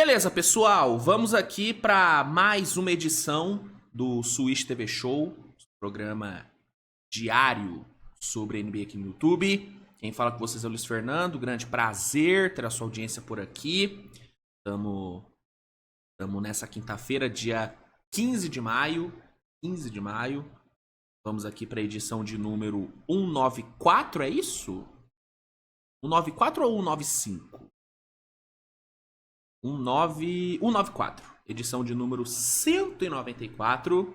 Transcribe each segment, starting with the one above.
Beleza, pessoal, vamos aqui para mais uma edição do Switch TV Show, programa diário sobre NBA aqui no YouTube. Quem fala com vocês é o Luiz Fernando, grande prazer ter a sua audiência por aqui. Estamos nessa quinta-feira, dia 15 de maio. Vamos aqui para a edição de número 194, é isso? 194 ou 195? 194, edição de número 194.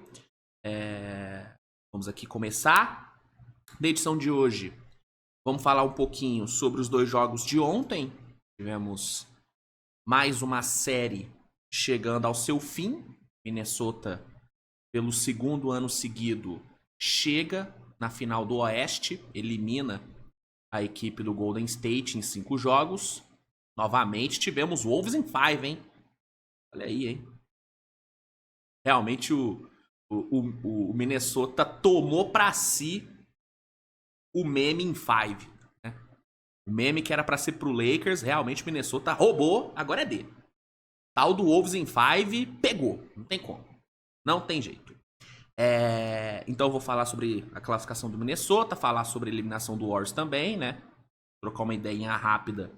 Vamos aqui começar. Na edição de hoje, vamos falar um pouquinho sobre os dois jogos de ontem. Tivemos mais uma série chegando ao seu fim. Minnesota, pelo segundo ano seguido, chega na final do Oeste, elimina a equipe do Golden State em 5 jogos. Novamente tivemos Wolves em 5, hein? Olha aí, hein? Realmente o Minnesota tomou pra si o meme em 5. Né? O meme que era pra ser pro Lakers, realmente o Minnesota roubou, agora é dele. Tal do Wolves em 5 pegou, não tem como. Não tem jeito. Então eu vou falar sobre a classificação do Minnesota, falar sobre a eliminação do Warriors também, né? Trocar uma ideinha rápida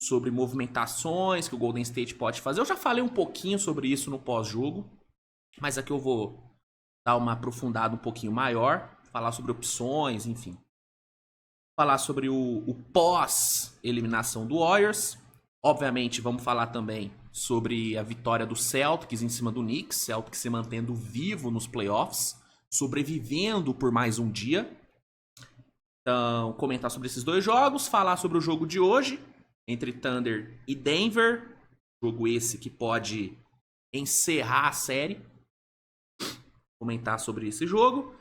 sobre movimentações que o Golden State pode fazer. Eu já falei um pouquinho sobre isso no pós-jogo, mas aqui eu vou dar uma aprofundada um pouquinho maior, falar sobre opções, enfim. Falar sobre o pós-eliminação do Warriors. Obviamente, vamos falar também sobre a vitória do Celtics em cima do Knicks. Celtics se mantendo vivo nos playoffs, sobrevivendo por mais um dia. Então, comentar sobre esses dois jogos, falar sobre o jogo de hoje, entre Thunder e Denver. Jogo esse que pode encerrar a série. Comentar sobre esse jogo.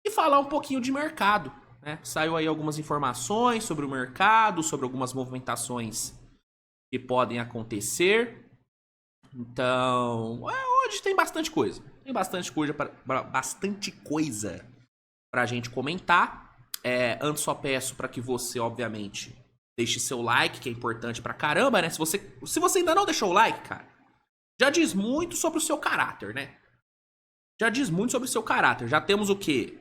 E falar um pouquinho de mercado. Né? Saiu aí algumas informações sobre o mercado, sobre algumas movimentações que podem acontecer. Então, hoje tem bastante coisa. Tem bastante coisa pra gente comentar. Antes só peço para que você, obviamente, deixe seu like, que é importante pra caramba, né? Se você ainda não deixou o like, cara, já diz muito sobre o seu caráter, né? Já diz muito sobre o seu caráter. Já temos o quê?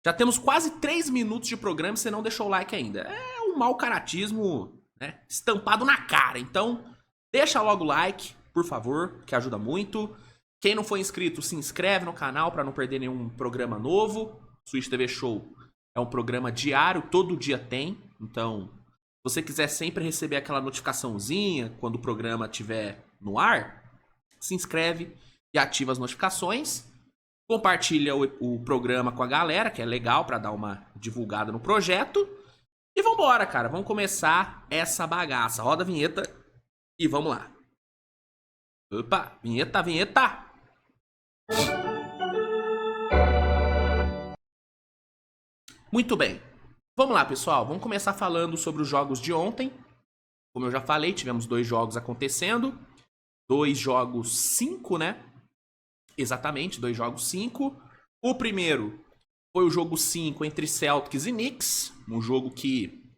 Já temos quase 3 minutos de programa e você não deixou o like ainda. É um mau caratismo, né? Estampado na cara. Então, deixa logo o like, por favor, que ajuda muito. Quem não for inscrito, se inscreve no canal pra não perder nenhum programa novo. Switch TV Show é um programa diário, todo dia tem. Então, se você quiser sempre receber aquela notificaçãozinha quando o programa estiver no ar, se inscreve e ativa as notificações. Compartilha o programa com a galera, que é legal para dar uma divulgada no projeto. E vambora, cara. Vamos começar essa bagaça. Roda a vinheta e vamos lá. Opa, vinheta. Muito bem. Vamos lá, pessoal. Vamos começar falando sobre os jogos de ontem. Como eu já falei, tivemos 2 jogos acontecendo. 2 jogos 5, né? Exatamente, 2 jogos 5. O primeiro foi o jogo 5 entre Celtics e Knicks. Um jogo que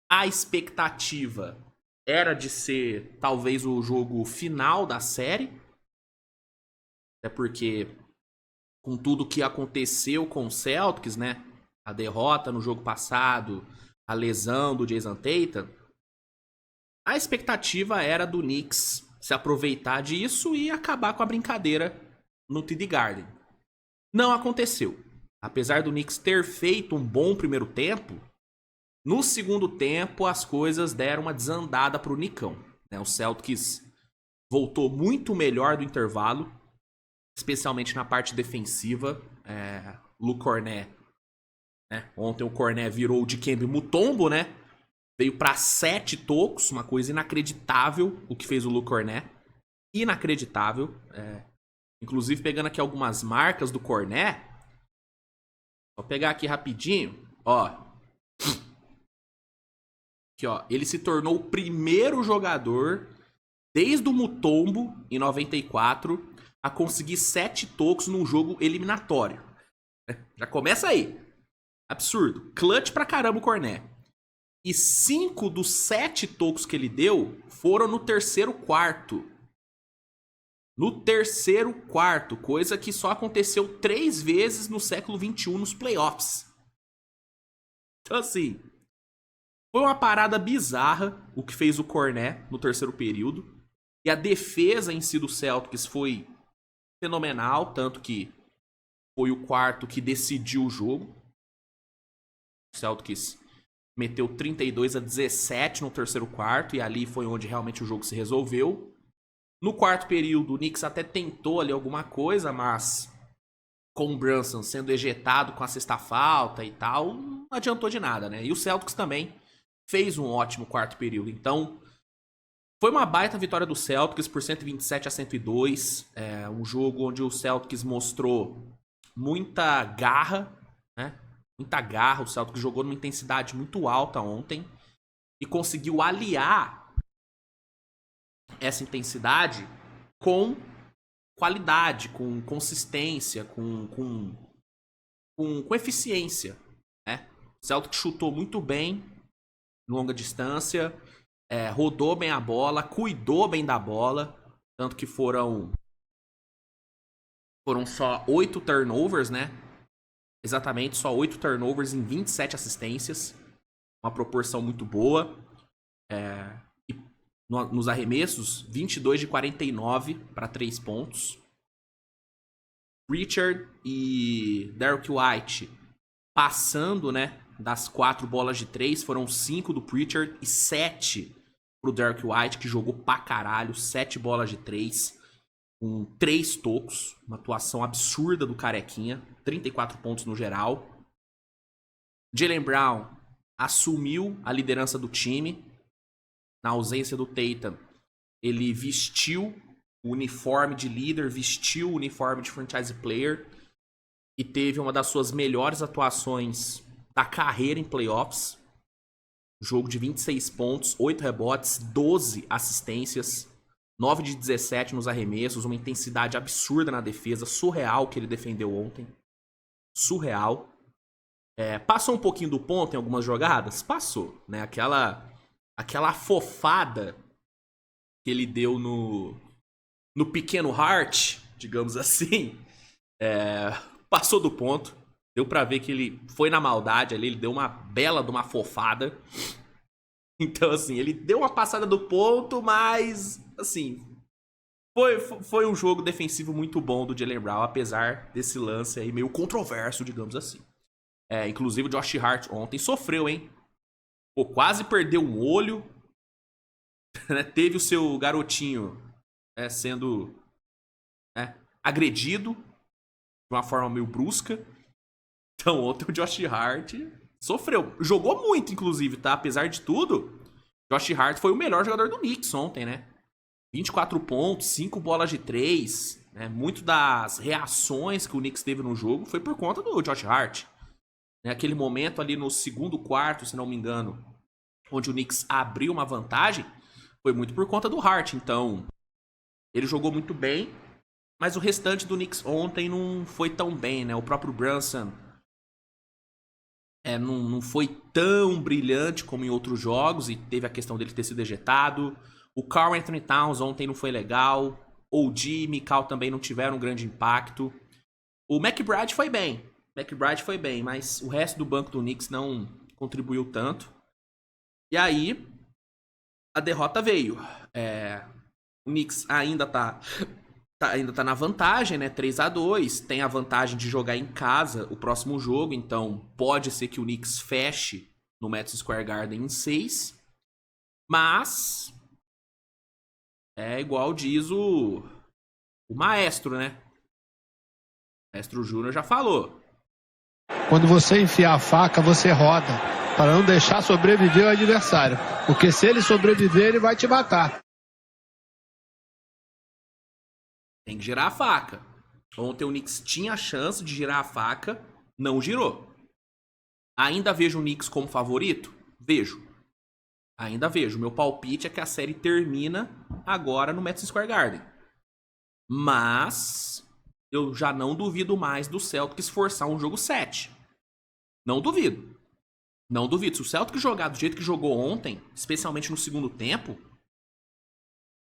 a expectativa era de ser talvez o jogo final da série. Até porque, com tudo que aconteceu com o Celtics, né? A derrota no jogo passado, a lesão do Jason Tatum, a expectativa era do Knicks se aproveitar disso e acabar com a brincadeira no TD Garden. Não aconteceu. Apesar do Knicks ter feito um bom primeiro tempo, no segundo tempo as coisas deram uma desandada pro Knickão. O Celtics voltou muito melhor do intervalo, especialmente na parte defensiva. Luke Cornet, né? Ontem o Cornet virou o Dikembe Mutombo, né? Veio para 7 tocos, uma coisa inacreditável o que fez o Luke Cornet. Inacreditável. Inclusive pegando aqui algumas marcas do Cornet. Vou pegar aqui rapidinho, ó. Aqui, ó. Ele se tornou o primeiro jogador desde o Mutombo, em 94, a conseguir 7 tocos num jogo eliminatório. Já começa aí. Absurdo. Clutch pra caramba o Cornet. E 5 dos 7 tocos que ele deu foram no terceiro quarto. No terceiro quarto, coisa que só aconteceu 3 vezes no século XXI nos playoffs. Então, assim, foi uma parada bizarra o que fez o Cornet no terceiro período. E a defesa em si do Celtics foi fenomenal, tanto que foi o quarto que decidiu o jogo. O Celtics meteu 32-17 no terceiro quarto, e ali foi onde realmente o jogo se resolveu. No quarto período, o Knicks até tentou ali alguma coisa, mas com o Brunson sendo ejetado com a sexta falta e tal, não adiantou de nada, né? E o Celtics também fez um ótimo quarto período. Então, foi uma baita vitória do Celtics por 127-102. Um jogo onde o Celtics mostrou muita garra, né? Muita garra. O Celtics jogou numa intensidade muito alta ontem e conseguiu aliar essa intensidade com qualidade, com consistência, com eficiência, né? O Celtics chutou muito bem em longa distância, rodou bem a bola, cuidou bem da bola, tanto que foram só 8 turnovers, né? Exatamente, só 8 turnovers em 27 assistências, uma proporção muito boa. E nos arremessos, 22 de 49 para 3 pontos. Richard e Derrick White passando, né, das 4 bolas de 3, foram 5 do Pritchard e 7 pro Derrick White, que jogou pra caralho, 7 bolas de 3, com 3 tocos, uma atuação absurda do Carequinha, 34 pontos no geral. Jaylen Brown assumiu a liderança do time, na ausência do Tatum, ele vestiu o uniforme de líder, vestiu o uniforme de franchise player e teve uma das suas melhores atuações da carreira em playoffs. Jogo de 26 pontos, 8 rebotes, 12 assistências, 9 de 17 nos arremessos, uma intensidade absurda na defesa, surreal que ele defendeu ontem. Surreal. Passou um pouquinho do ponto em algumas jogadas? Passou, né? Aquela afofada que ele deu no pequeno Hart, digamos assim, passou do ponto. Deu pra ver que ele foi na maldade ali, ele deu uma bela de uma afofada. Então, assim, ele deu uma passada do ponto, mas, assim, foi um jogo defensivo muito bom do Jaylen Brown, apesar desse lance aí meio controverso, digamos assim. Inclusive o Josh Hart ontem sofreu, hein? Pô, quase perdeu um olho. Teve o seu garotinho sendo agredido de uma forma meio brusca. Então ontem o Josh Hart sofreu. Jogou muito, inclusive, tá? Apesar de tudo, Josh Hart foi o melhor jogador do Knicks ontem, né? 24 pontos, 5 bolas de 3. Né? Muito das reações que o Knicks teve no jogo foi por conta do Josh Hart. Aquele momento ali no segundo quarto, se não me engano, onde o Knicks abriu uma vantagem, foi muito por conta do Hart. Então, ele jogou muito bem, mas o restante do Knicks ontem não foi tão bem, né? O próprio Brunson não foi tão brilhante como em outros jogos, e teve a questão dele ter sido ejetado. O Karl Anthony Towns ontem não foi legal. OG e Mikal também não tiveram um grande impacto. O McBride foi bem. Mas o resto do banco do Knicks não contribuiu tanto. E aí, a derrota veio. O Knicks ainda tá na vantagem, né? 3-2. Tem a vantagem de jogar em casa o próximo jogo. Então, pode ser que o Knicks feche no Madison Square Garden em 6. Mas, igual diz o maestro, né? O maestro Júnior já falou. Quando você enfiar a faca, você roda, para não deixar sobreviver o adversário. Porque se ele sobreviver, ele vai te matar. Tem que girar a faca. Ontem o Knicks tinha a chance de girar a faca, não girou. Ainda vejo o Knicks como favorito? Vejo. Ainda vejo. Meu palpite é que a série termina agora no Madison Square Garden. Mas eu já não duvido mais do Celtics forçar um jogo 7. Não duvido. Não duvido. Se o Celtics jogar do jeito que jogou ontem, especialmente no segundo tempo,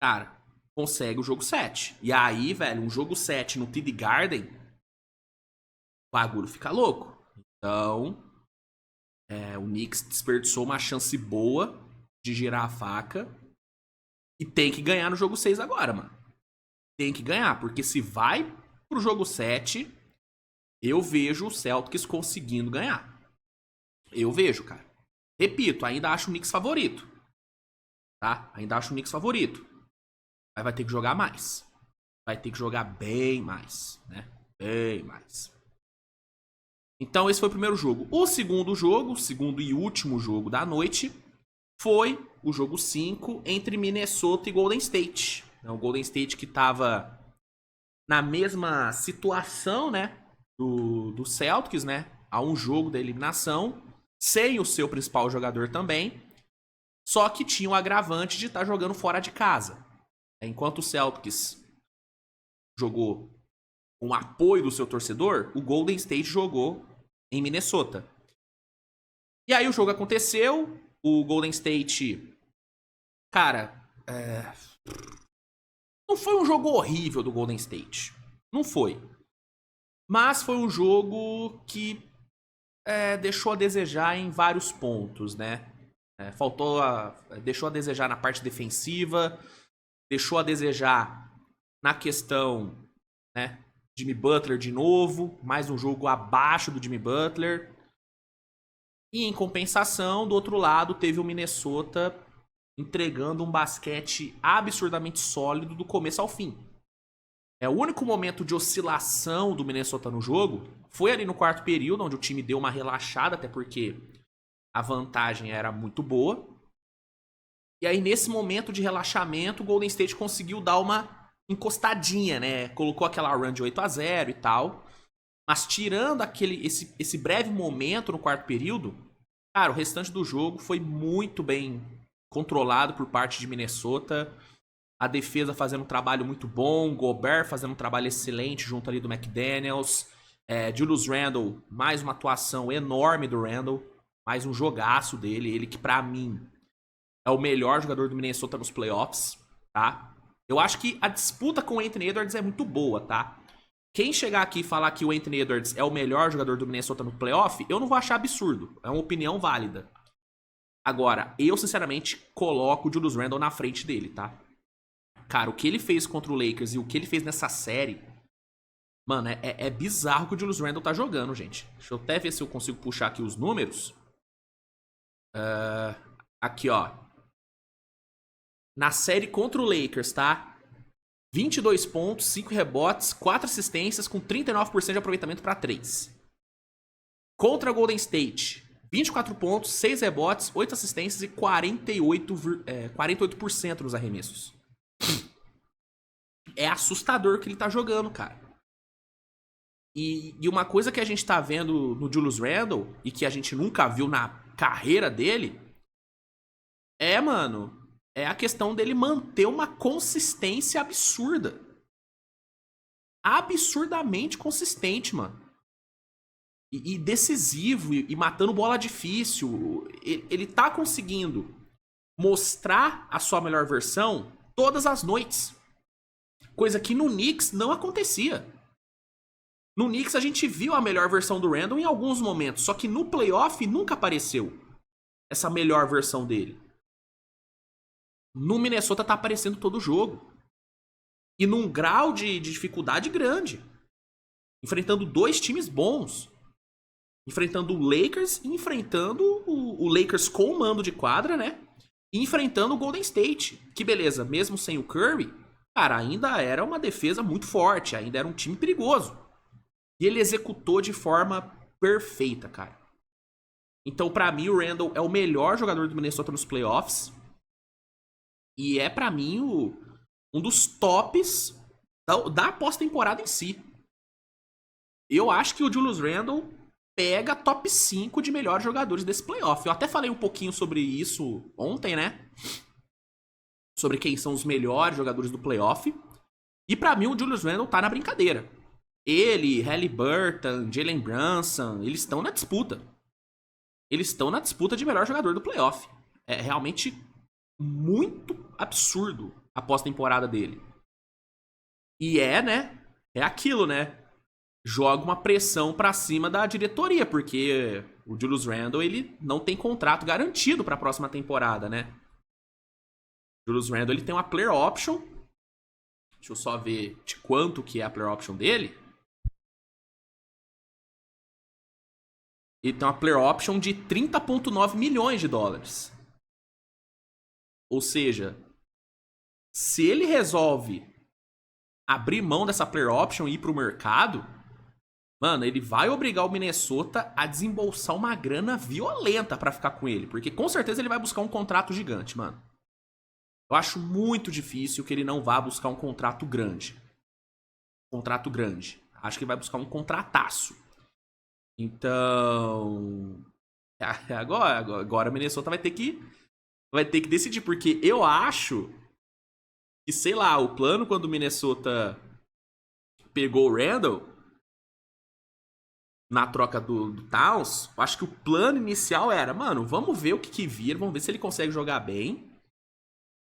cara, consegue o jogo 7. E aí, velho, um jogo 7 no TD Garden, o bagulho fica louco. Então, o Knicks desperdiçou uma chance boa de girar a faca e tem que ganhar no jogo 6 agora, mano. Tem que ganhar, porque se vai pro jogo 7, eu vejo o Celtics conseguindo ganhar. Eu vejo, cara. Repito, ainda acho o Knicks favorito. Tá? Ainda acho o Knicks favorito. Mas vai ter que jogar mais. Vai ter que jogar bem mais, né? Bem mais. Então esse foi o primeiro jogo. O segundo e último jogo da noite, foi o jogo 5 entre Minnesota e Golden State. O Golden State que tava na mesma situação, né? Do Celtics, né? A um jogo da eliminação. Sem o seu principal jogador também. Só que tinha o agravante de estar jogando fora de casa. Enquanto o Celtics jogou com o apoio do seu torcedor, o Golden State jogou em Minnesota. E aí o jogo aconteceu. O Golden State... Cara, não foi um jogo horrível do Golden State. Não foi. Mas foi um jogo que deixou a desejar em vários pontos, né? Deixou a desejar na parte defensiva, deixou a desejar na questão, né? Jimmy Butler de novo, mais um jogo abaixo do Jimmy Butler. E em compensação, do outro lado, teve o Minnesota entregando um basquete absurdamente sólido do começo ao fim. O único momento de oscilação do Minnesota no jogo foi ali no quarto período, onde o time deu uma relaxada, até porque a vantagem era muito boa. E aí, nesse momento de relaxamento, o Golden State conseguiu dar uma encostadinha, né? Colocou aquela run de 8-0 e tal. Mas tirando esse breve momento no quarto período, cara, o restante do jogo foi muito bem controlado por parte de Minnesota. A defesa fazendo um trabalho muito bom. Gobert fazendo um trabalho excelente junto ali do McDaniels. Julius Randle, mais uma atuação enorme do Randle. Mais um jogaço dele. Ele que, pra mim, é o melhor jogador do Minnesota nos playoffs, tá? Eu acho que a disputa com o Anthony Edwards é muito boa, tá? Quem chegar aqui e falar que o Anthony Edwards é o melhor jogador do Minnesota no playoff, eu não vou achar absurdo. É uma opinião válida. Agora, eu, sinceramente, coloco o Julius Randle na frente dele, tá? Cara, o que ele fez contra o Lakers e o que ele fez nessa série... Mano, é bizarro que o Julius Randle tá jogando, gente. Deixa eu até ver se eu consigo puxar aqui os números. Aqui, ó. Na série contra o Lakers, tá? 22 pontos, 5 rebotes, 4 assistências com 39% de aproveitamento para 3. Contra o Golden State, 24 pontos, 6 rebotes, 8 assistências e 48% nos arremessos. É assustador que ele tá jogando, cara. E uma coisa que a gente tá vendo no Julius Randle, e que a gente nunca viu na carreira dele, mano, é a questão dele manter uma consistência absurda. Absurdamente consistente, mano. E decisivo, e matando bola difícil. Ele tá conseguindo mostrar a sua melhor versão todas as noites. Coisa que no Knicks não acontecia. No Knicks a gente viu a melhor versão do Randle em alguns momentos, só que no playoff nunca apareceu essa melhor versão dele. No Minnesota tá aparecendo todo jogo. E num grau de dificuldade grande. Enfrentando 2 times bons. Enfrentando o Lakers e enfrentando o Lakers com o mando de quadra, né? E enfrentando o Golden State. Que beleza, mesmo sem o Curry, cara, ainda era uma defesa muito forte. Ainda era um time perigoso. E ele executou de forma perfeita, cara. Então, pra mim, o Randle é o melhor jogador do Minnesota nos playoffs. E é, pra mim, um dos tops da pós-temporada em si. Eu acho que o Julius Randle pega top 5 de melhores jogadores desse playoff. Eu até falei um pouquinho sobre isso ontem, né? Sobre quem são os melhores jogadores do playoff. E pra mim, o Julius Randle tá na brincadeira. Ele, Halliburton, Jalen Brunson, eles estão na disputa. eles estão na disputa de melhor jogador do playoff. É realmente muito absurdo a pós-temporada dele. E né? É aquilo, né? Joga uma pressão pra cima da diretoria, porque o Julius Randle, ele não tem contrato garantido pra próxima temporada, né? O Julius Randle, ele tem uma player option. Deixa eu só ver de quanto que é a player option dele. Ele tem uma player option de 30,9 milhões de dólares. Ou seja, se ele resolve abrir mão dessa player option e ir pro mercado, mano, ele vai obrigar o Minnesota a desembolsar uma grana violenta pra ficar com ele. Porque com certeza ele vai buscar um contrato gigante, mano. Eu acho muito difícil que ele não vá buscar um contrato grande. Contrato grande. Acho que ele vai buscar um contrataço. Então... Agora o Minnesota vai ter que decidir. Porque eu acho que, sei lá, o plano quando o Minnesota pegou o Randle na troca do Towns, eu acho que o plano inicial era, mano, vamos ver o que vira, vamos ver se ele consegue jogar bem.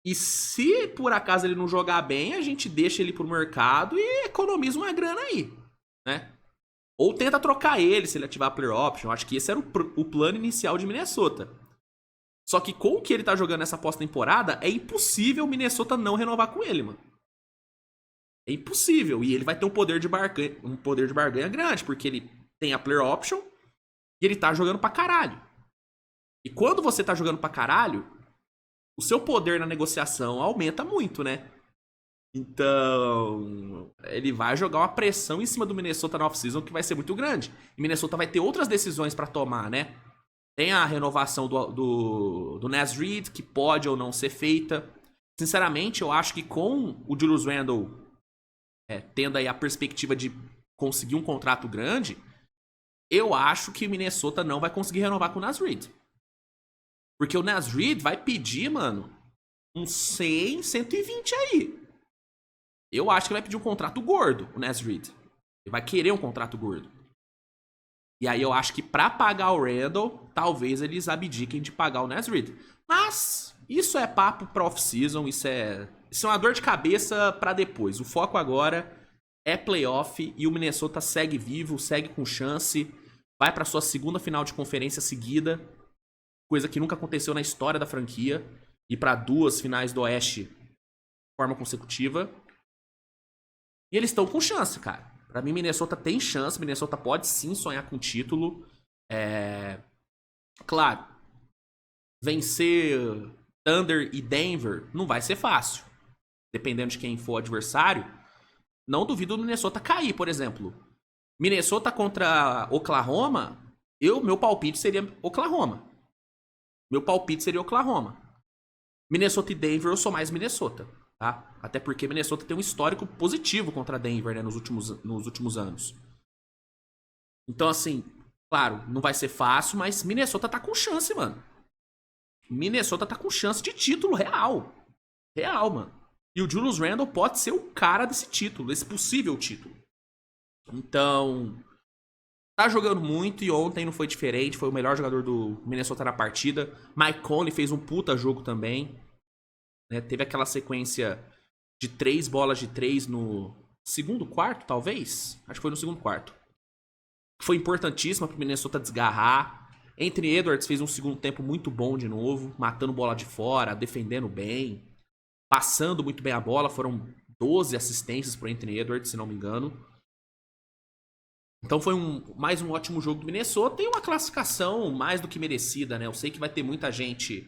E se por acaso ele não jogar bem, a gente deixa ele pro mercado e economiza uma grana aí, né? Ou tenta trocar ele se ele ativar a player option. Eu acho que esse era o plano inicial de Minnesota. Só que com o que ele tá jogando nessa pós-temporada, é impossível o Minnesota não renovar com ele, mano. É impossível. E ele vai ter um poder de barganha grande, porque ele tem a player option e ele tá jogando pra caralho. E quando você tá jogando pra caralho, o seu poder na negociação aumenta muito, né? Então, ele vai jogar uma pressão em cima do Minnesota na off-season que vai ser muito grande. E Minnesota vai ter outras decisões pra tomar, né? Tem a renovação do Naz Reid, que pode ou não ser feita. Sinceramente, eu acho que com o Julius Randle tendo aí a perspectiva de conseguir um contrato grande, eu acho que o Minnesota não vai conseguir renovar com o Naz Reid. Porque o Naz Reid vai pedir, mano, uns 100, 120 aí. Eu acho que ele vai pedir um contrato gordo, o Naz Reid. Ele vai querer um contrato gordo. E aí eu acho que pra pagar o Randle, talvez eles abdiquem de pagar o Naz Reid. Mas isso é papo pra off-season, isso é uma dor de cabeça pra depois. O foco agora é playoff e o Minnesota segue vivo, segue com chance, vai pra sua segunda final de conferência seguida, coisa que nunca aconteceu na história da franquia, e pra 2 finais do Oeste de forma consecutiva. E eles estão com chance, cara. Pra mim, Minnesota tem chance. Minnesota pode sim sonhar com título. Claro, vencer Thunder e Denver não vai ser fácil. Dependendo de quem for o adversário. Não duvido do Minnesota cair, por exemplo. Minnesota contra Oklahoma, meu palpite seria Oklahoma. Minnesota e Denver, eu sou mais Minnesota. Tá? Até porque Minnesota tem um histórico positivo contra Denver, né, nos últimos anos. Então, assim, claro, não vai ser fácil, mas Minnesota tá com chance, mano. Minnesota tá com chance de título real. Real, mano. E o Julius Randle pode ser o cara desse título, desse possível título. Então, tá jogando muito e ontem não foi diferente. Foi o melhor jogador do Minnesota na partida. Mike Conley fez um puta jogo também. Teve aquela sequência de 3 bolas de 3 no segundo quarto, talvez? Acho que foi no segundo quarto. Foi importantíssima pro Minnesota desgarrar. Anthony Edwards fez um segundo tempo muito bom de novo, matando bola de fora, defendendo bem, passando muito bem a bola. Foram 12 assistências pro Anthony Edwards, se não me engano. Então foi mais um ótimo jogo do Minnesota e uma classificação mais do que merecida, né? Eu sei que vai ter muita gente...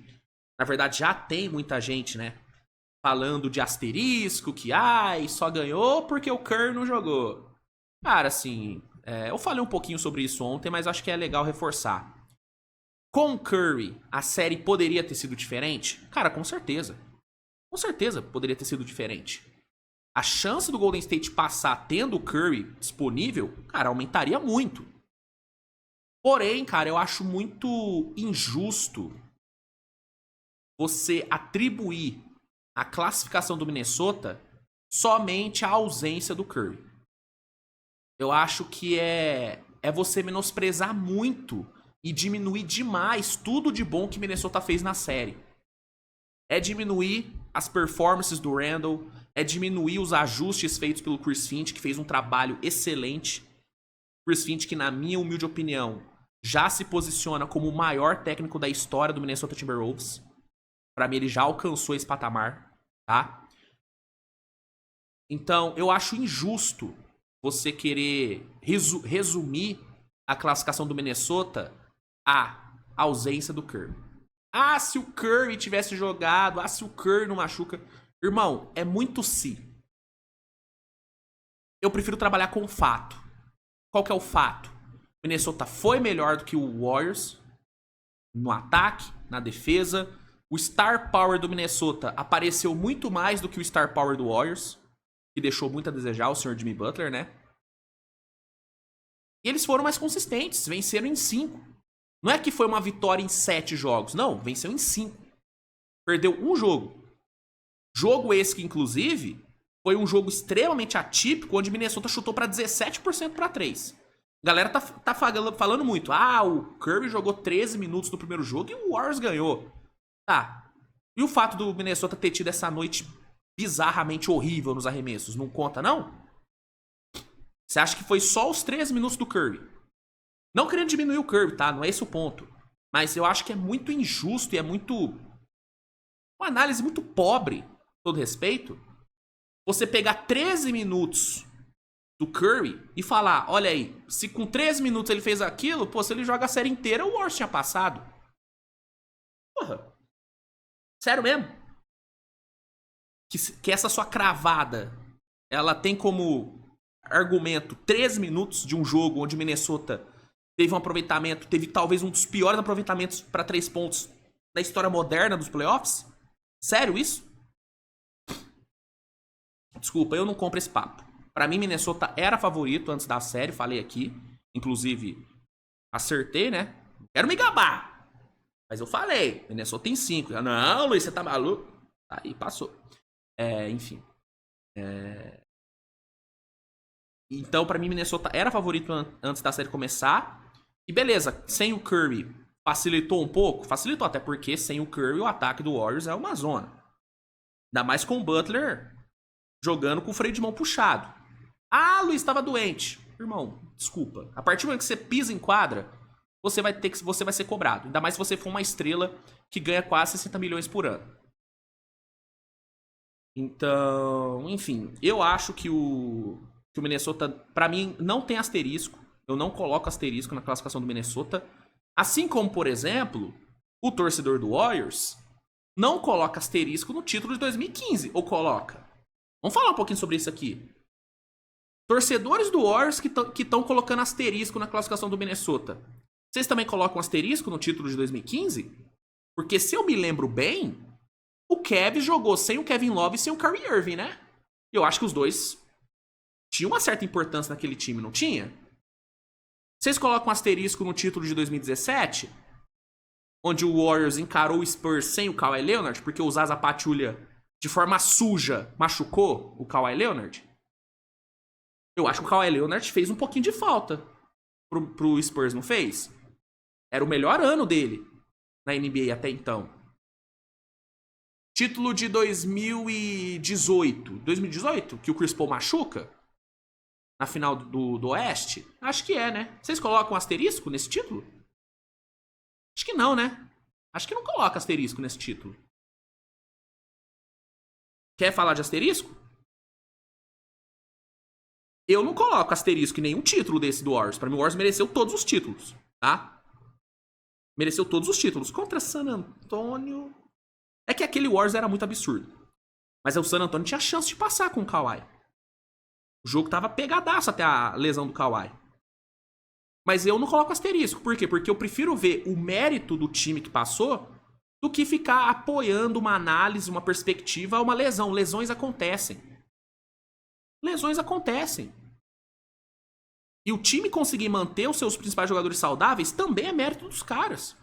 Na verdade, já tem muita gente, né? Falando de asterisco, que só ganhou porque o Curry não jogou. Cara, assim, eu falei um pouquinho sobre isso ontem, mas acho que é legal reforçar. Com o Curry, a série poderia ter sido diferente? Cara, com certeza. Com certeza poderia ter sido diferente. A chance do Golden State passar tendo o Curry disponível, cara, aumentaria muito. Porém, cara, eu acho muito injusto você atribuir a classificação do Minnesota somente à ausência do Curry. Eu acho que é você menosprezar muito e diminuir demais tudo de bom que Minnesota fez na série. É diminuir as performances do Randle, é diminuir os ajustes feitos pelo Chris Finch, que fez um trabalho excelente. Chris Finch, que na minha humilde opinião, já se posiciona como o maior técnico da história do Minnesota Timberwolves. Pra mim, ele já alcançou esse patamar, tá? Então, eu acho injusto você querer resumir a classificação do Minnesota à ausência do Curry. Ah, se o Curry tivesse jogado, ah, se o Curry não machuca. Irmão, é muito se. Eu prefiro trabalhar com o fato. Qual que é o fato? O Minnesota foi melhor do que o Warriors no ataque, na defesa. O star power do Minnesota apareceu muito mais do que o star power do Warriors, que deixou muito a desejar, o Sr. Jimmy Butler, né? E eles foram mais consistentes, venceram em 5. Não é que foi uma vitória em 7 jogos, não, venceu em 5. Perdeu um jogo. Jogo esse que, inclusive, foi um jogo extremamente atípico, onde Minnesota chutou para 17% para 3. A galera tá falando muito. Ah, o Curry jogou 13 minutos no primeiro jogo e o Warriors ganhou. Tá. E o fato do Minnesota ter tido essa noite bizarramente horrível nos arremessos, não conta, não? Você acha que foi só os 13 minutos do Curry? Não querendo diminuir o Curry, tá? Não é esse o ponto. Mas eu acho que é muito injusto e é muito... uma análise muito pobre, com todo respeito, você pegar 13 minutos do Curry e falar, olha aí, se com 13 minutos ele fez aquilo, pô, se ele joga a série inteira, o Warriors tinha passado. Porra. Sério mesmo? Que essa sua cravada, ela tem como argumento 13 minutos de um jogo onde Minnesota teve um aproveitamento, teve talvez um dos piores aproveitamentos para 3 pontos da história moderna dos playoffs? Sério isso? Desculpa, eu não compro esse papo. Pra mim, Minnesota era favorito antes da série, falei aqui. Inclusive, acertei, né? Quero me gabar. Mas eu falei, Minnesota tem 5. Não, Luiz, você tá maluco? Aí passou. Enfim. Então, pra mim, Minnesota era favorito antes da série começar. E beleza, sem o Curry facilitou um pouco? Facilitou, até porque sem o Curry o ataque do Warriors é uma zona. Ainda mais com o Butler jogando com o freio de mão puxado. Ah, Luiz estava doente. Irmão, desculpa. A partir do momento que você pisa em quadra, você vai ser cobrado. Ainda mais se você for uma estrela que ganha quase 60 milhões por ano. Então, enfim, eu acho que o Minnesota, pra mim, não tem asterisco. Eu não coloco asterisco na classificação do Minnesota. Assim como, por exemplo, o torcedor do Warriors não coloca asterisco no título de 2015. Ou coloca? Vamos falar um pouquinho sobre isso aqui. Torcedores do Warriors que estão colocando asterisco na classificação do Minnesota. Vocês também colocam asterisco no título de 2015? Porque se eu me lembro bem, o Cavs jogou sem o Kevin Love e sem o Kyrie Irving, né? E eu acho que os dois tinham uma certa importância naquele time, não tinha? Vocês colocam asterisco no título de 2017? Onde o Warriors encarou o Spurs sem o Kawhi Leonard, porque o Zaza Pachulia, de forma suja, machucou o Kawhi Leonard? Eu acho que o Kawhi Leonard fez um pouquinho de falta pro Spurs, não fez? Era o melhor ano dele na NBA até então. Título de 2018. 2018? Que o Chris Paul machuca? Na final do Oeste? Acho que é, né? Vocês colocam um asterisco nesse título? Acho que não, né? Acho que não coloca asterisco nesse título. Quer falar de asterisco? Eu não coloco asterisco em nenhum título desse do Warriors. Pra mim, o Warriors mereceu todos os títulos, tá? Mereceu todos os títulos. Contra San Antonio... É que aquele Warriors era muito absurdo. Mas o San Antonio tinha chance de passar com o Kawhi. O jogo tava pegadaço até a lesão do Kawhi. Mas eu não coloco asterisco. Por quê? Porque eu prefiro ver o mérito do time que passou do que ficar apoiando uma análise, uma perspectiva a uma lesão. Lesões acontecem. Lesões acontecem. E o time conseguir manter os seus principais jogadores saudáveis também é mérito dos caras.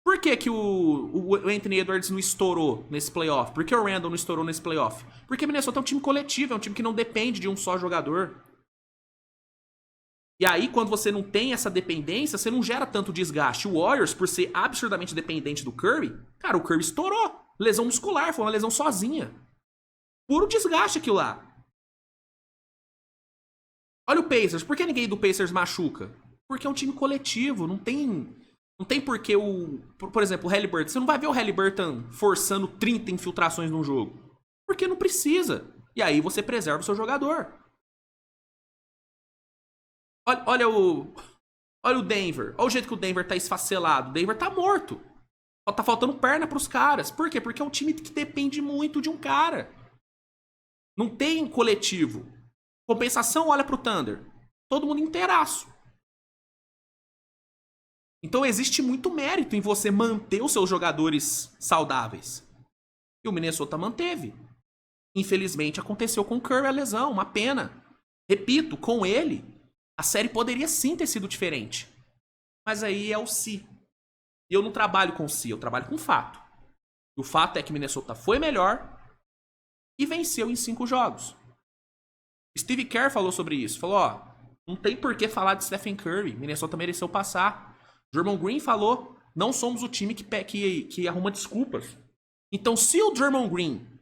Por que que o Anthony Edwards não estourou nesse playoff? Por que o Randle não estourou nesse playoff? Porque o Minnesota é um time coletivo, é um time que não depende de um só jogador. E aí, quando você não tem essa dependência, você não gera tanto desgaste. O Warriors, por ser absurdamente dependente do Curry, cara, o Curry estourou. Lesão muscular, foi uma lesão sozinha. Puro desgaste aquilo lá. Olha o Pacers. Por que ninguém do Pacers machuca? Porque é um time coletivo. Não tem porquê o... Por exemplo, o Haliburton. Você não vai ver o Haliburton forçando 30 infiltrações num jogo. Porque não precisa. E aí você preserva o seu jogador. Olha o Denver. Olha o jeito que o Denver tá esfacelado. O Denver tá morto. Só tá faltando perna pros caras. Por quê? Porque é um time que depende muito de um cara. Não tem coletivo. Compensação, olha pro Thunder. Todo mundo inteiraço. Então existe muito mérito em você manter os seus jogadores saudáveis. E o Minnesota manteve. Infelizmente aconteceu com o Curry a lesão, uma pena. Repito, com ele, a série poderia sim ter sido diferente. Mas aí é o se. E eu não trabalho com se, eu trabalho com fato. E o fato é que Minnesota foi melhor e venceu em 5 jogos. Steve Kerr falou sobre isso. Falou, ó, não tem por que falar de Stephen Curry. Minnesota mereceu passar. Draymond Green falou, não somos o time que arruma desculpas. Então, se o Draymond Green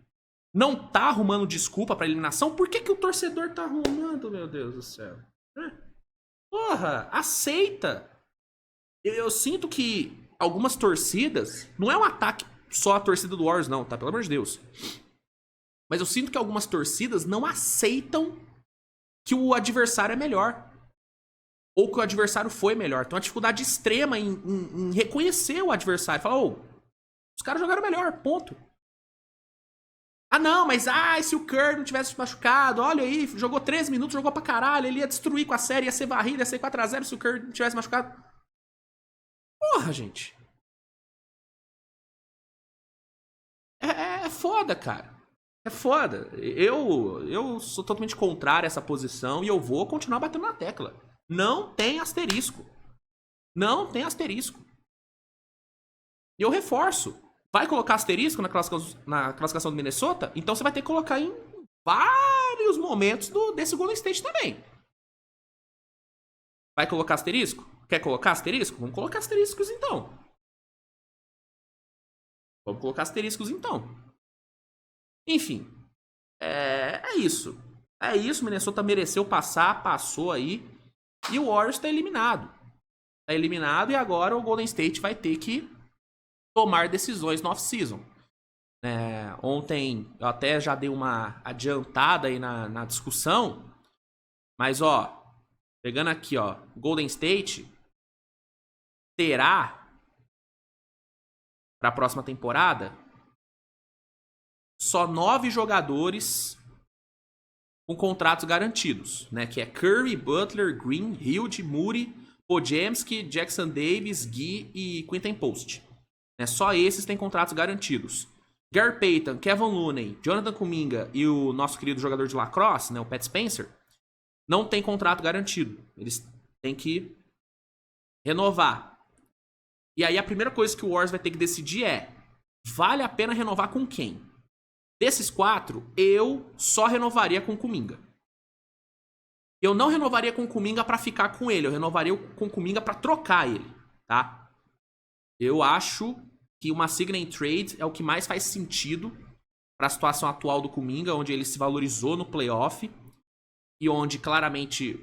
não tá arrumando desculpa pra eliminação, por que o torcedor tá arrumando, meu Deus do céu? Porra, aceita. Eu sinto que algumas torcidas, não é um ataque só a torcida do Warriors não, tá? Pelo amor de Deus. Mas eu sinto que algumas torcidas não aceitam que o adversário é melhor. Ou que o adversário foi melhor. Tem uma dificuldade extrema em reconhecer o adversário. Falar, os caras jogaram melhor, ponto. Ah não, mas se o Curry não tivesse machucado, olha aí, jogou 13 minutos, jogou pra caralho, ele ia destruir com a série, ia ser varrido, ia ser 4-0 se o Curry não tivesse machucado. Porra, gente. É foda, cara. É foda. Eu sou totalmente contrário a essa posição e eu vou continuar batendo na tecla. Não tem asterisco. Não tem asterisco. E eu reforço. Vai colocar asterisco na classificação do Minnesota? Então você vai ter que colocar em vários momentos desse Golden State também. Vai colocar asterisco? Quer colocar asterisco? Vamos colocar asteriscos então. Vamos colocar asteriscos então. Enfim. É isso. É isso. Minnesota mereceu passar, passou aí. E o Warriors tá eliminado. Tá eliminado e agora o Golden State vai ter que tomar decisões no off-season. Ontem eu até já dei uma adiantada aí na discussão. Mas, ó, pegando aqui, ó, Golden State terá para a próxima temporada só 9 jogadores com contratos garantidos, né? Que é Curry, Butler, Green, Hield, Moody, Podziemski, Jackson Davis, Guy e Quinton Post. Só esses têm contratos garantidos. Gary Payton, Kevin Looney, Jonathan Kuminga e o nosso querido jogador de lacrosse, né, o Pat Spencer, não tem contrato garantido. Eles têm que renovar. E aí a primeira coisa que o Warriors vai ter que decidir é: vale a pena renovar com quem? Desses 4, eu só renovaria com o Kuminga. Eu não renovaria com o Kuminga pra ficar com ele. Eu renovaria com o Kuminga pra trocar ele, tá? Eu acho que uma sign and trade é o que mais faz sentido para a situação atual do Kuminga, onde ele se valorizou no playoff e onde claramente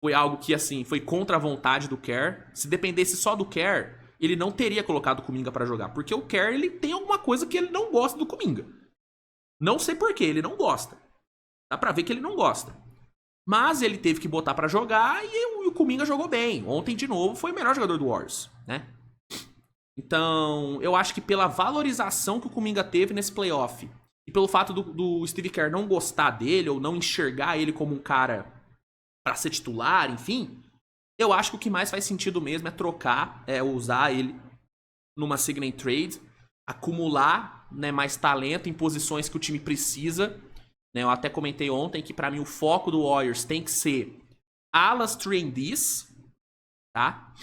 foi algo que, assim, foi contra a vontade do Kerr. Se dependesse só do Kerr, ele não teria colocado o Kuminga para jogar, porque o Kerr, ele tem alguma coisa que ele não gosta do Kuminga. Não sei porquê, ele não gosta. Dá pra ver que ele não gosta. Mas ele teve que botar para jogar e o Kuminga jogou bem. Ontem, de novo, foi o melhor jogador do Warriors, né? Então, eu acho que pela valorização que o Kuminga teve nesse playoff e pelo fato do Steve Kerr não gostar dele ou não enxergar ele como um cara pra ser titular, enfim, eu acho que o que mais faz sentido mesmo é trocar, usar ele numa sign and trade, acumular, né, mais talento em posições que o time precisa. Né, eu até comentei ontem que pra mim o foco do Warriors tem que ser alas 3&Ds, tá?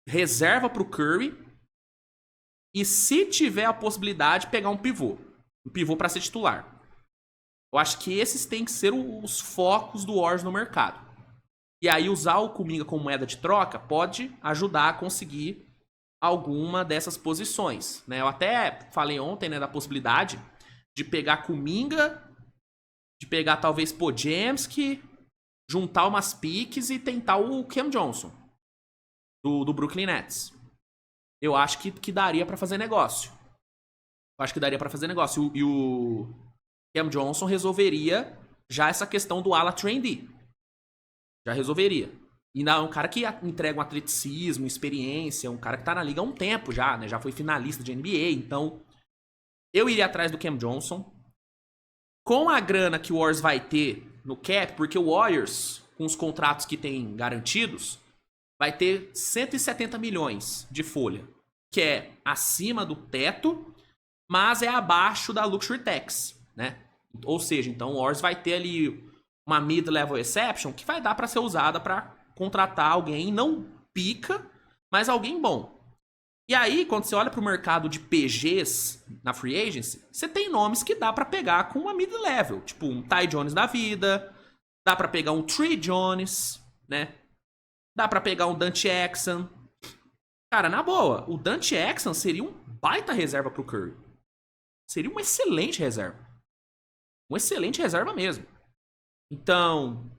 Reserva pro Curry. E se tiver a possibilidade, pegar um pivô. Um pivô pra ser titular. Eu acho que esses têm que ser os focos do Warriors no mercado. E aí usar o Kuminga como moeda de troca pode ajudar a conseguir alguma dessas posições, né? Eu até falei ontem, né, da possibilidade de pegar Kuminga, de pegar talvez Podziemski, juntar umas piques e tentar o Cam Johnson do Brooklyn Nets. Eu acho que daria pra fazer negócio. Eu acho que daria pra fazer negócio. E o Cam Johnson resolveria já essa questão do ala trendy. Já resolveria. E não, é um cara que entrega um atleticismo, experiência, um cara que tá na liga há um tempo já, né? Já foi finalista de NBA, então eu iria atrás do Cam Johnson. Com a grana que o Warriors vai ter no cap, porque o Warriors, com os contratos que tem garantidos, vai ter 170 milhões de folha, que é acima do teto, mas é abaixo da Luxury Tax, né? Ou seja, então o Warriors vai ter ali uma mid-level exception que vai dar para ser usada para contratar alguém não pica, mas alguém bom. E aí, quando você olha pro mercado de PGs na free agency, você tem nomes que dá para pegar com uma mid-level, tipo um Ty Jones da vida, dá para pegar um Trey Jones, né? Dá para pegar um Dante Exum. Cara, na boa, o Dante Exum seria um baita reserva pro Curry. Seria uma excelente reserva. Uma excelente reserva mesmo. Então,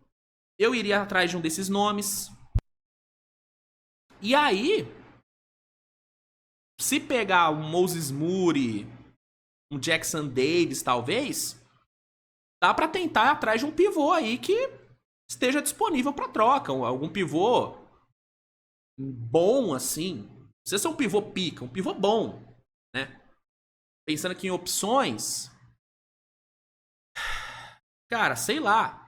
eu iria atrás de um desses nomes. E aí, se pegar um Moses Moody, um Jackson Davis, talvez, dá pra tentar ir atrás de um pivô aí que esteja disponível pra troca. Algum pivô bom, assim. Não precisa ser um pivô pica, um pivô bom, né? Pensando aqui em opções. Cara, sei lá.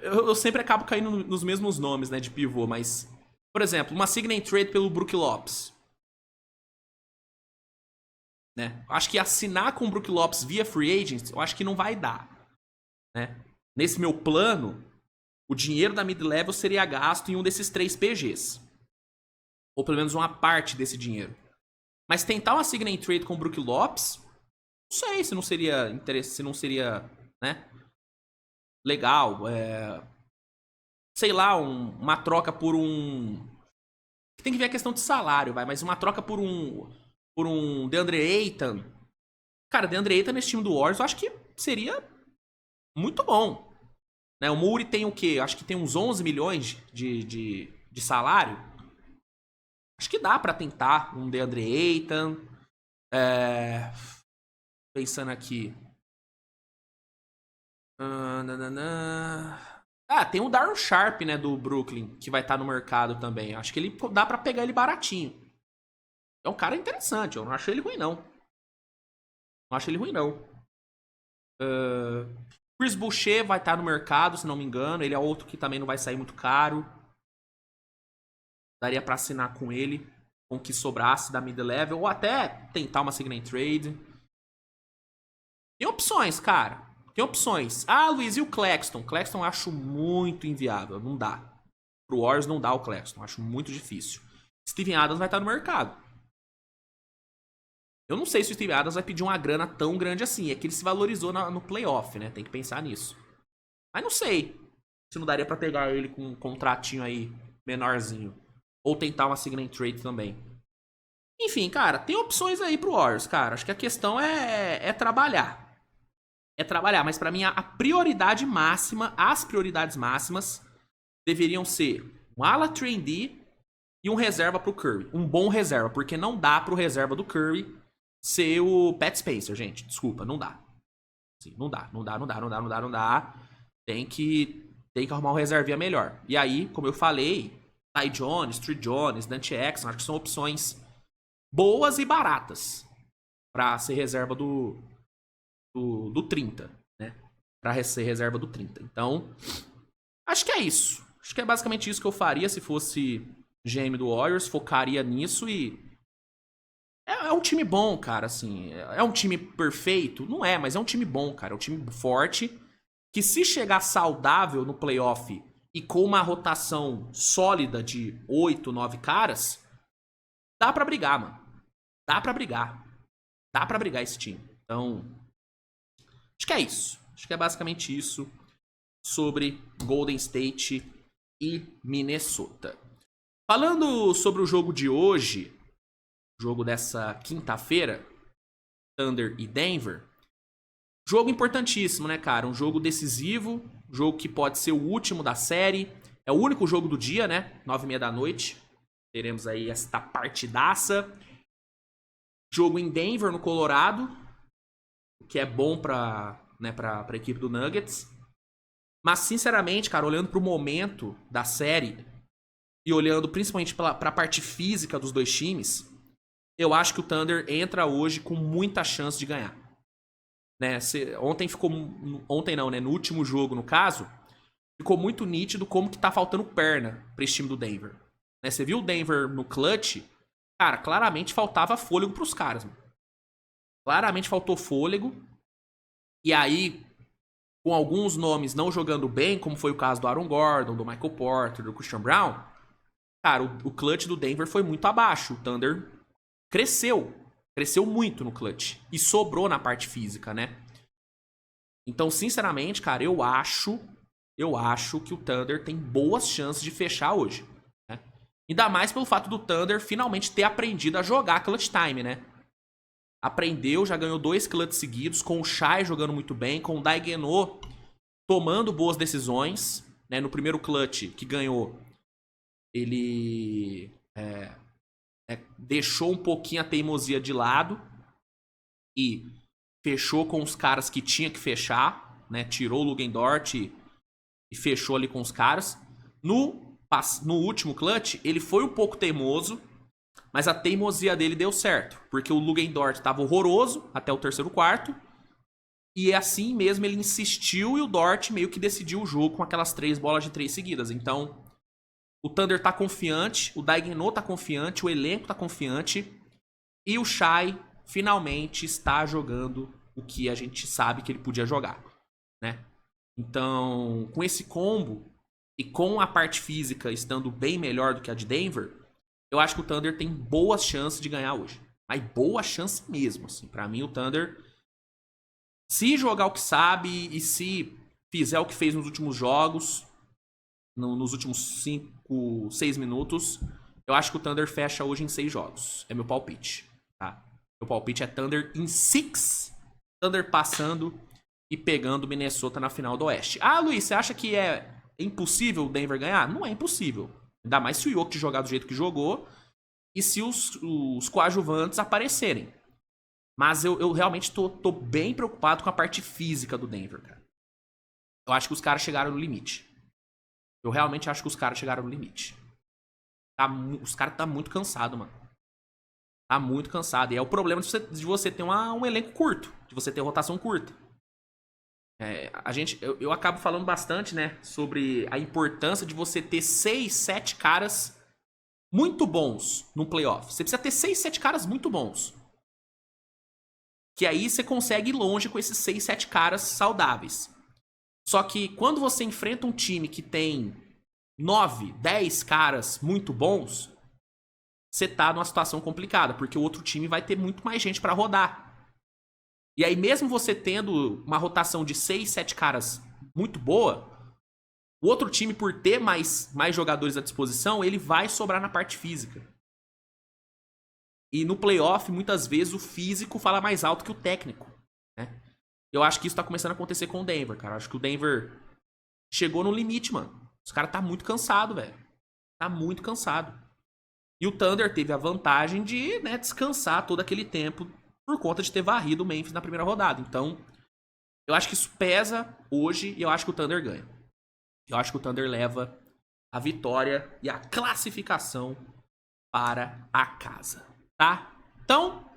Eu sempre acabo caindo nos mesmos nomes, né, de pivô, mas... Por exemplo, uma sign trade pelo Brook Lopes. Né? Acho que assinar com o Brook Lopes via free agents, eu acho que não vai dar. Né? Nesse meu plano, o dinheiro da mid-level seria gasto em um desses 3 PGs. Ou pelo menos uma parte desse dinheiro. Mas tentar uma sign trade com o Brook Lopes, não sei se não seria interessante, se não seria, né, legal. Sei lá, uma troca por um... Tem que ver a questão de salário, mas uma troca por um DeAndre Ayton. Cara, DeAndre Ayton nesse time do Warriors eu acho que seria muito bom. Né? O Moody tem o quê? Acho que tem uns 11 milhões de salário. Acho que dá pra tentar um DeAndre Ayton. Pensando aqui. Tem o Darren Sharp, né, do Brooklyn, que vai estar no mercado também. Acho que ele dá pra pegar ele baratinho. É um cara interessante, eu não acho ele ruim, não. Não acho ele ruim, não. Chris Boucher vai estar no mercado, se não me engano. Ele é outro que também não vai sair muito caro. Daria pra assinar com ele, com o que sobrasse da mid-level, ou até tentar uma sign trade. Tem opções, cara. Tem opções. Luiz, e o Claxton? Claxton eu acho muito inviável, não dá. Pro Warriors não dá o Claxton, acho muito difícil. Steven Adams vai estar no mercado. Eu não sei se o Steven Adams vai pedir uma grana tão grande assim. É que ele se valorizou no playoff, né? Tem que pensar nisso. Mas não sei se não daria pra pegar ele com um contratinho aí menorzinho. Ou tentar uma sign trade também. Enfim, cara, tem opções aí pro Warriors, cara. Acho que a questão é trabalhar. É trabalhar, mas pra mim a prioridade máxima, as prioridades máximas deveriam ser um ala trendy e um reserva pro Curry. Um bom reserva, porque não dá pro reserva do Curry ser o Pat Spencer, gente. Desculpa, não dá. Sim, não dá. Tem que arrumar um reservinha melhor. E aí, como eu falei, Ty Jones, Trey Jones, Dante Exum, acho que são opções boas e baratas pra ser reserva do 30, né? Pra ser reserva do 30. Então, acho que é isso. Acho que é basicamente isso que eu faria se fosse GM do Warriors. Focaria nisso e... É um time bom, cara, assim. É um time perfeito? Não é, mas é um time bom, cara. É um time forte que se chegar saudável no playoff e com uma rotação sólida de 8, 9 caras, dá pra brigar, mano. Dá pra brigar. Dá pra brigar esse time. Então, acho que é isso. Acho que é basicamente isso sobre Golden State e Minnesota. Falando sobre o jogo de hoje, jogo dessa quinta-feira, Thunder e Denver, jogo importantíssimo, né, cara? Um jogo decisivo, jogo que pode ser o último da série, é o único jogo do dia, né? 9h30 da noite, teremos aí esta partidaça. Jogo em Denver, no Colorado, o que é bom pra equipe do Nuggets. Mas, sinceramente, cara, olhando pro momento da série e olhando principalmente pra parte física dos dois times, eu acho que o Thunder entra hoje com muita chance de ganhar. Né? No último jogo, no caso, ficou muito nítido como que tá faltando perna pra esse time do Denver. Né? Você viu o Denver no clutch? Cara, claramente faltava fôlego pros caras. Mano. Claramente faltou fôlego. E aí, com alguns nomes não jogando bem, como foi o caso do Aaron Gordon, do Michael Porter, do Christian Brown, cara, o clutch do Denver foi muito abaixo. O Thunder cresceu muito no clutch e sobrou na parte física, né? Então, sinceramente, cara, eu acho que o Thunder tem boas chances de fechar hoje, né? Ainda mais pelo fato do Thunder finalmente ter aprendido a jogar clutch time, né? Aprendeu, já ganhou 2 clutch seguidos, com o Shai jogando muito bem, com o Daigneault tomando boas decisões, né? No primeiro clutch que ganhou, ele deixou um pouquinho a teimosia de lado e fechou com os caras que tinha que fechar, né? Tirou o Lugendort e fechou ali com os caras. No último clutch, ele foi um pouco teimoso, mas a teimosia dele deu certo, porque o Lugendort estava horroroso até o terceiro quarto, e assim mesmo ele insistiu e o Dort meio que decidiu o jogo com aquelas 3 bolas de 3 seguidas. Então, o Thunder tá confiante, o Daigneault tá confiante, o elenco tá confiante, e o Shai finalmente está jogando o que a gente sabe que ele podia jogar, né? Então, com esse combo e com a parte física estando bem melhor do que a de Denver, eu acho que o Thunder tem boas chances de ganhar hoje. Mas boa chance mesmo, assim. Pra mim, o Thunder, se jogar o que sabe e se fizer o que fez nos últimos jogos, nos últimos 5, 6 minutos, eu acho que o Thunder fecha hoje em 6 jogos. É meu palpite, tá? Meu palpite é Thunder em 6. Thunder passando e pegando o Minnesota na final do Oeste. Ah, Luiz, você acha que é impossível o Denver ganhar? Não é impossível. Ainda mais se o Jokic jogar do jeito que jogou e se os coadjuvantes aparecerem. Mas eu realmente tô bem preocupado com a parte física do Denver, cara. Eu acho que os caras chegaram no limite. Eu realmente acho que os caras chegaram no limite. Os caras tá muito cansado, mano. Tá muito cansado. E é o problema de você ter um elenco curto. De você ter rotação curta. Eu acabo falando bastante, né? Sobre a importância de você ter 6, 7 caras muito bons no playoff. Você precisa ter 6, 7 caras muito bons. Que aí você consegue ir longe com esses 6, 7 caras saudáveis. Só que quando você enfrenta um time que tem 9, 10 caras muito bons, você tá numa situação complicada, porque o outro time vai ter muito mais gente pra rodar. E aí mesmo você tendo uma rotação de 6, 7 caras muito boa, o outro time, por ter mais jogadores à disposição, ele vai sobrar na parte física. E no playoff, muitas vezes, o físico fala mais alto que o técnico, né? Eu acho que isso tá começando a acontecer com o Denver, cara. Eu acho que o Denver chegou no limite, mano. Os caras tá muito cansado, velho. Tá muito cansado. E o Thunder teve a vantagem de, né, descansar todo aquele tempo por conta de ter varrido o Memphis na primeira rodada. Então, eu acho que isso pesa hoje e eu acho que o Thunder ganha. Eu acho que o Thunder leva a vitória e a classificação para a casa, tá? Então,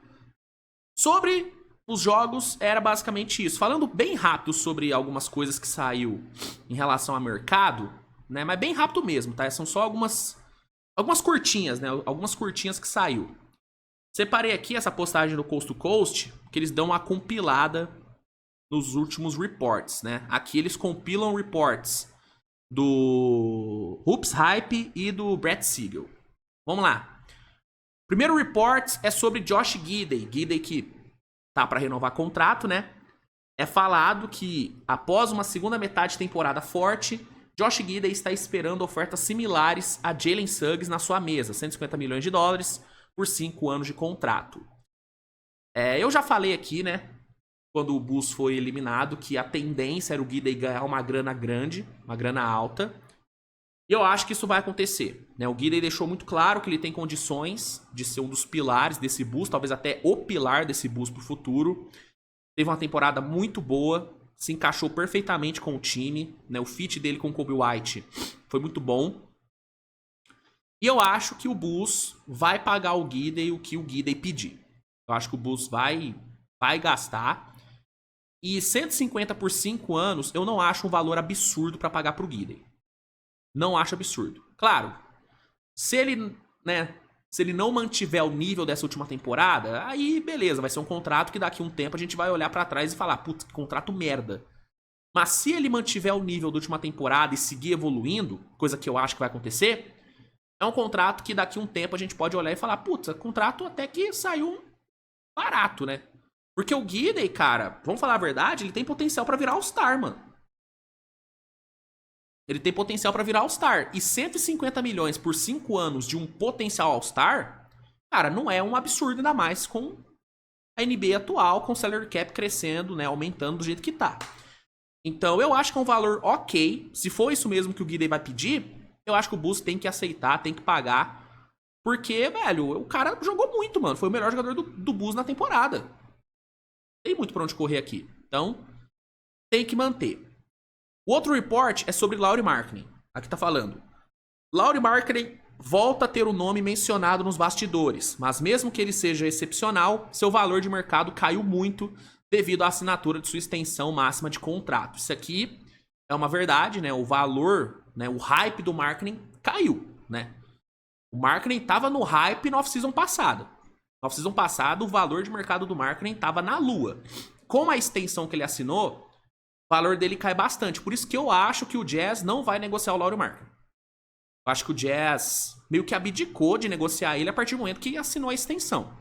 sobre os jogos, era basicamente isso. Falando bem rápido sobre algumas coisas que saiu em relação ao mercado, né? Mas bem rápido mesmo, tá? São só algumas curtinhas, né? Algumas curtinhas que saiu. Separei aqui essa postagem do Coast to Coast, que eles dão uma compilada nos últimos reports, né? Aqui eles compilam reports do Hoops Hype e do Brett Siegel. Vamos lá. Primeiro report é sobre Josh Giddey. Giddey que tá para renovar contrato, né? É falado que após uma segunda metade de temporada forte, Josh Giddey está esperando ofertas similares a Jalen Suggs na sua mesa, 150 milhões de dólares por 5 anos de contrato. Eu já falei aqui, né, quando o Bulls foi eliminado, que a tendência era o Giddey ganhar uma grana grande, uma grana alta. E eu acho que isso vai acontecer, né? O Giddey deixou muito claro que ele tem condições de ser um dos pilares desse Bulls, talvez até o pilar desse Bulls pro futuro. Teve uma temporada muito boa, se encaixou perfeitamente com o time, né? O fit dele com o Kobe White foi muito bom. E eu acho que o Bulls vai pagar o Giddey o que o Giddey pedir. Eu acho que o Bulls vai gastar. E 150 por 5 anos, eu não acho um valor absurdo para pagar pro Giddey. Não acho absurdo. Claro, se ele não mantiver o nível dessa última temporada, aí beleza, vai ser um contrato que daqui a um tempo a gente vai olhar pra trás e falar, putz, que contrato merda. Mas se ele mantiver o nível da última temporada e seguir evoluindo, coisa que eu acho que vai acontecer, é um contrato que daqui a um tempo a gente pode olhar e falar, putz, contrato até que saiu barato, né? Porque o Giddey, cara, vamos falar a verdade, ele tem potencial pra virar All-Star, mano. Ele tem potencial pra virar All-Star. E 150 milhões por 5 anos de um potencial All-Star, cara, não é um absurdo, ainda mais com a NBA atual, com o salary cap crescendo, né, aumentando do jeito que tá. Então, eu acho que é um valor ok. Se for isso mesmo que o Giddey vai pedir, eu acho que o Bulls tem que aceitar, tem que pagar. Porque, velho, o cara jogou muito, mano. Foi o melhor jogador do Bulls na temporada. Tem muito pra onde correr aqui. Então, tem que manter. O outro report é sobre Lauri Markkanen. Aqui tá falando. Lauri Markkanen volta a ter o nome mencionado nos bastidores, mas mesmo que ele seja excepcional, seu valor de mercado caiu muito devido à assinatura de sua extensão máxima de contrato. Isso aqui é uma verdade, né? O valor, né? O hype do Markkanen caiu, né? O Markkanen tava no hype na off-season passada. Na off-season passada, o valor de mercado do Markkanen tava na lua. Com a extensão que ele assinou, o valor dele cai bastante. Por isso que eu acho que o Jazz não vai negociar o Lauri Markkanen. Eu acho que o Jazz meio que abdicou de negociar ele a partir do momento que assinou a extensão.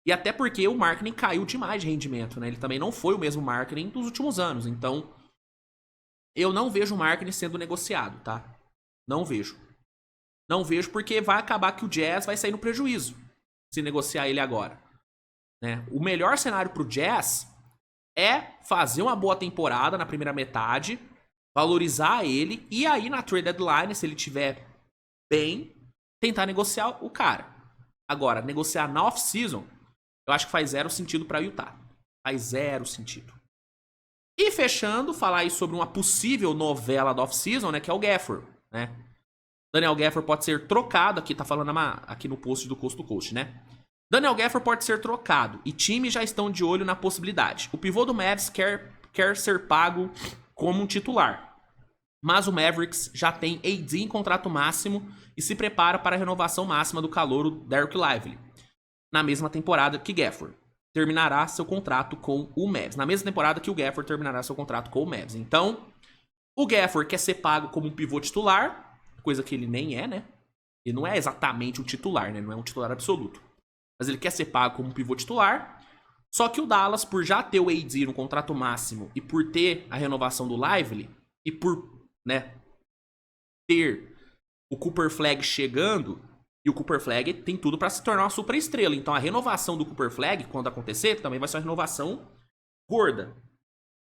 E até porque o Markkanen caiu demais de rendimento, né? Ele também não foi o mesmo Markkanen dos últimos anos. Então, eu não vejo o Markkanen sendo negociado, tá? Não vejo. Não vejo porque vai acabar que o Jazz vai sair no prejuízo se negociar ele agora, né? O melhor cenário pro Jazz é fazer uma boa temporada na primeira metade, valorizar ele e aí na trade deadline, se ele tiver bem, tentar negociar o cara. Agora, negociar na off-season, eu acho que faz zero sentido para Utah. Faz zero sentido. E fechando, falar aí sobre uma possível novela da off-season, né, que é o Gafford, né? Daniel Gafford pode ser trocado, aqui tá falando aqui no post do Coast to Coast, né? Daniel Gafford pode ser trocado e times já estão de olho na possibilidade. O pivô do Mavs quer ser pago como um titular, mas o Mavericks já tem AD em contrato máximo e se prepara para a renovação máxima do calouro Dereck Lively. Na mesma temporada que Gafford terminará seu contrato com o Mavs. Na mesma temporada que o Gafford terminará seu contrato com o Mavs. Então, o Gafford quer ser pago como um pivô titular, coisa que ele nem é, né? Ele não é exatamente um titular, né? Não é um titular absoluto. Mas ele quer ser pago como um pivô titular. Só que o Dallas, por já ter o AD no contrato máximo e por ter a renovação do Lively e por, né, ter o Cooper Flag chegando, e o Cooper Flag tem tudo para se tornar uma super estrela. Então a renovação do Cooper Flag, quando acontecer, também vai ser uma renovação gorda.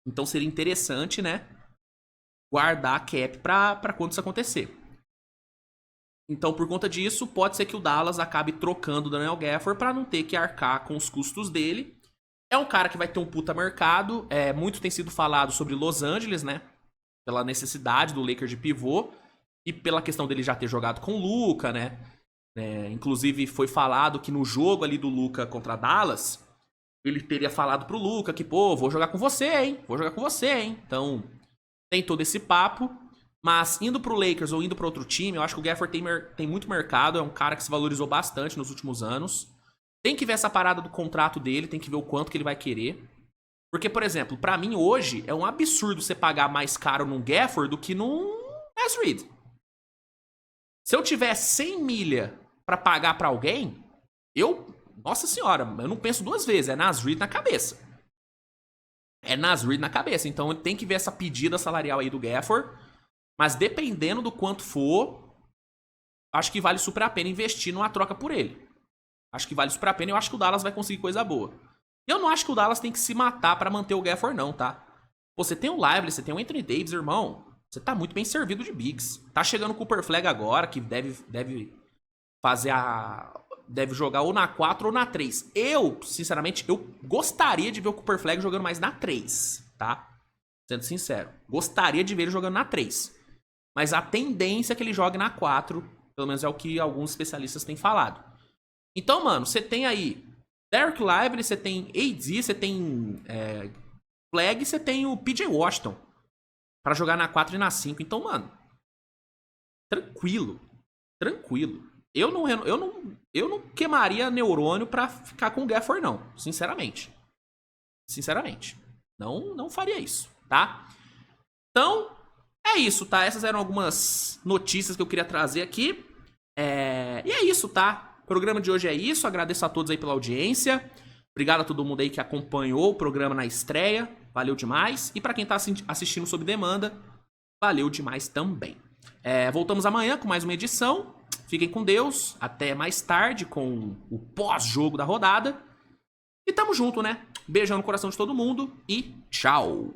Então seria interessante, né, guardar a cap para quando isso acontecer. Então, por conta disso, pode ser que o Dallas acabe trocando o Daniel Gafford para não ter que arcar com os custos dele. É um cara que vai ter um puta mercado. Muito tem sido falado sobre Los Angeles, né? Pela necessidade do Lakers de pivô. E pela questão dele já ter jogado com o Luka, né? Inclusive, foi falado que no jogo ali do Luka contra Dallas, ele teria falado pro Luka que, pô, vou jogar com você, hein? Vou jogar com você, hein? Então, tem todo esse papo. Mas indo pro Lakers ou indo pra outro time, eu acho que o Gafford tem muito mercado. É um cara que se valorizou bastante nos últimos anos. Tem que ver essa parada do contrato dele, tem que ver o quanto que ele vai querer. Porque, por exemplo, pra mim hoje é um absurdo você pagar mais caro num Gafford do que num Naz Reid. Se eu tiver 100 milha pra pagar pra alguém, nossa senhora, eu não penso duas vezes, é Naz Reid na cabeça. É Naz Reid na cabeça, então tem que ver essa pedida salarial aí do Gafford Mas dependendo do quanto for, acho que vale super a pena investir numa troca por ele. Acho que vale super a pena e eu acho que o Dallas vai conseguir coisa boa. Eu não acho que o Dallas tem que se matar pra manter o Gafford, não, tá? Pô, você tem o Lively, você tem o Anthony Davis, irmão. Você tá muito bem servido de bigs. Tá chegando o Cooper Flag agora, que deve fazer a... Deve jogar ou na 4 ou na 3. Eu, sinceramente, eu gostaria de ver o Cooper Flag jogando mais na 3, tá? Sendo sincero. Gostaria de ver ele jogando na 3. Mas a tendência é que ele jogue na 4. Pelo menos é o que alguns especialistas têm falado. Então, mano, você tem aí Derek Lively, você tem AD, você tem Flag, você tem o PJ Washington pra jogar na 4 e na 5. Então, mano, tranquilo. Tranquilo. Eu não queimaria neurônio pra ficar com o Gafford, não. Sinceramente. Sinceramente. Não faria isso, tá? Então, é isso, tá? Essas eram algumas notícias que eu queria trazer aqui. E é isso, tá? O programa de hoje é isso. Agradeço a todos aí pela audiência. Obrigado a todo mundo aí que acompanhou o programa na estreia. Valeu demais. E pra quem tá assistindo sob demanda, valeu demais também. Voltamos amanhã com mais uma edição. Fiquem com Deus. Até mais tarde com o pós-jogo da rodada. E tamo junto, né? Beijão no coração de todo mundo e tchau!